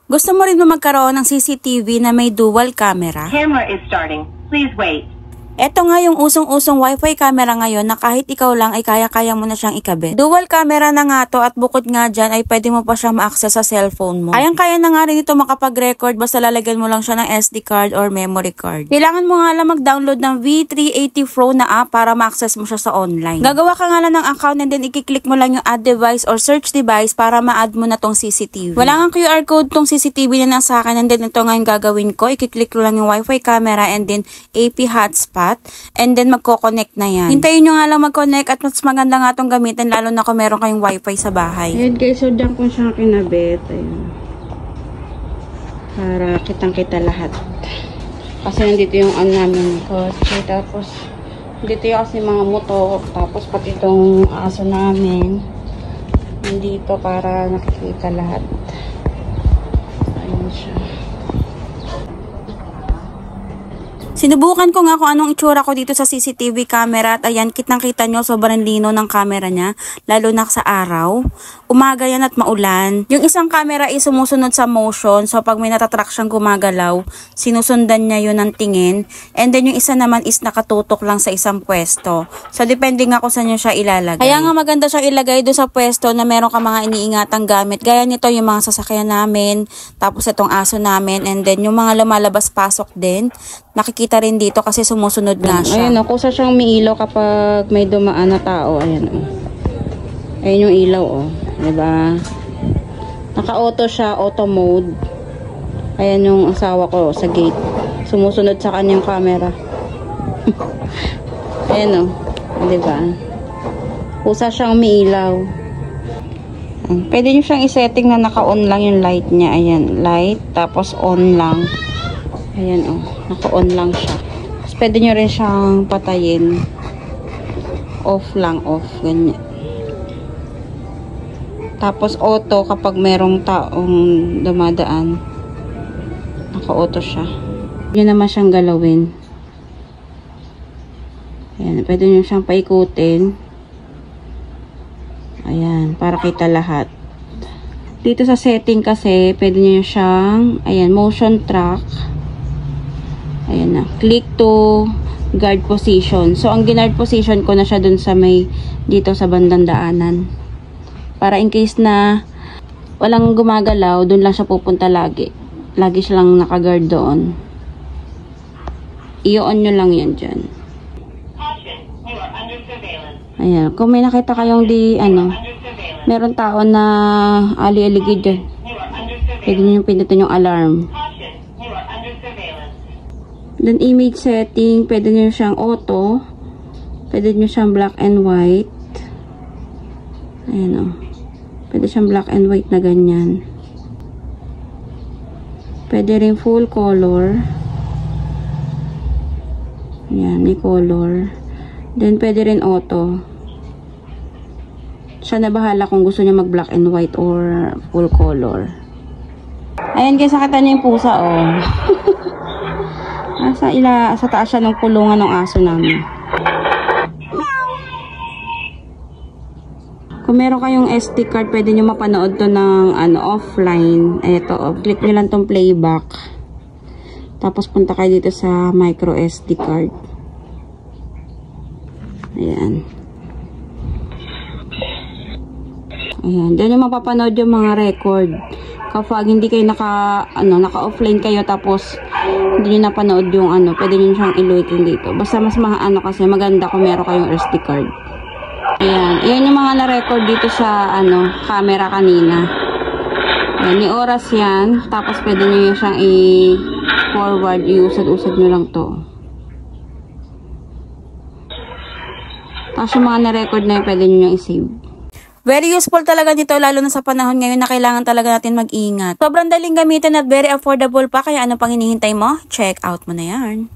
Gusto mo rin ba magkaroon ng CCTV na may dual camera? Camera is starting. Please wait. Ito nga yung usong-usong wifi camera ngayon na kahit ikaw lang ay kaya-kaya mo na siyang ikabit. Dual camera na nga to at bukod nga dyan ay pwede mo pa siyang ma-access sa cellphone mo. Kayang-kaya na nga rin ito makapag-record basta lalagyan mo lang siya ng SD card or memory card. Kailangan mo nga lang mag-download ng V380 Pro na app para ma-access mo siya sa online. Gagawa ka nga lang ng account and then i-click mo lang yung add device or search device para ma-add mo na tong CCTV. Wala nga QR code tong CCTV na nasa akin and then ito nga yung gagawin ko. I-click ko lang yung wifi camera and then AP hotspot. And then magko-connect na yan. Hintayin nyo nga lang mag-connect at mas maganda nga itong gamitin lalo na kung meron kayong wifi sa bahay. Ayan guys, so dyan ko siya kinabit. Ayan. Para kitang-kita lahat. Kasi nandito yung namin kotse. Tapos dito yung kasi mga motor. Tapos pati itong aso namin. Nandito para nakikita lahat. Ayan siya. Sinubukan ko nga kung anong itsura ko dito sa CCTV camera at ayan, kitang-kita nyo, sobrang lino ng camera niya, lalo na sa araw. Umaga yan at maulan. Yung isang camera ay sumusunod sa motion, so pag may natatrack siyang gumagalaw, sinusundan niya yun ng tingin. And then yung isa naman is nakatutok lang sa isang pwesto. So depende nga kung saan nyo siya ilalagay. Kaya nga maganda siyang ilagay doon sa pwesto na meron ka mga iniingatang gamit. Gaya nito yung mga sasakyan namin, tapos itong aso namin, and then yung mga lumalabas-pasok din. Nakikita rin dito kasi sumusunod nga siya. Ayan o, kusa siyang umiilaw kapag may dumaan na tao. Ayan o. Ayan yung ilaw o. Diba? Naka-auto siya, auto mode. Ayan yung asawa ko sa gate. Sumusunod sa kanyang camera. Ayan o. Diba? Kusa siyang umiilaw. Pwede nyo siyang isetting na naka-on lang yung light niya. Ayan, light. Tapos on lang. Ayan o, naka-on lang siya. Tapos pwede nyo rin siyang patayin. Off lang, off. Ganyan. Tapos auto kapag merong taong dumadaan. Naka-auto siya. Pwede naman siyang galawin. Ayan, pwede nyo siyang paikutin. Ayan, para kita lahat. Dito sa setting kasi, pwede nyo siyang, ayan, motion track. Ayan na. Click to guard position. So, ang guard position ko na siya dun sa may, dito sa bandang daanan. Para in case na walang gumagalaw, dun lang siya pupunta lagi. Lagi siya lang naka-guard doon. I-on nyo lang yan dyan. Ayan. Kung may nakita kayong meron tao na ali-aligid dyan. Pwede nyo pindutin yung alarm. Then image setting, pwede nyo siyang auto. Pwede nyo siyang black and white. Ayan o. Pwede siyang black and white na ganyan. Pwede rin full color. Ayan, may color. Then pwede rin auto. Siya na bahala kung gusto niya mag black and white or full color. Ayan guys, nakita niyo yung pusa o. Sa taas siya ng kulungan ng aso namin. Kung meron kayong SD card, pwede nyo mapanood to ng offline. Ito, click nyo lang tong playback. Tapos punta kayo dito sa micro SD card. Ayan. Ayan. Diyan nyo mapapanood yung mga record. Kapag hindi kayo naka-offline kayo tapos hindi nyo napanood yung pwede nyo siyang iluitin dito. Basta mas kasi maganda kung meron kayong SD card. Ayan. Ayan yung mga na-record dito sa camera kanina. Ayan, yung oras yan. Tapos pwede nyo siyang i-forward. I-usad-usad nyo lang to. Tapos yung mga na-record na yun, pwede nyo yung i-save. Very useful talaga nito lalo na sa panahon ngayon na kailangan talaga natin mag-ingat. Sobrang daling gamitin at very affordable pa kaya ano pang hinihintay mo? Check out mo na yan.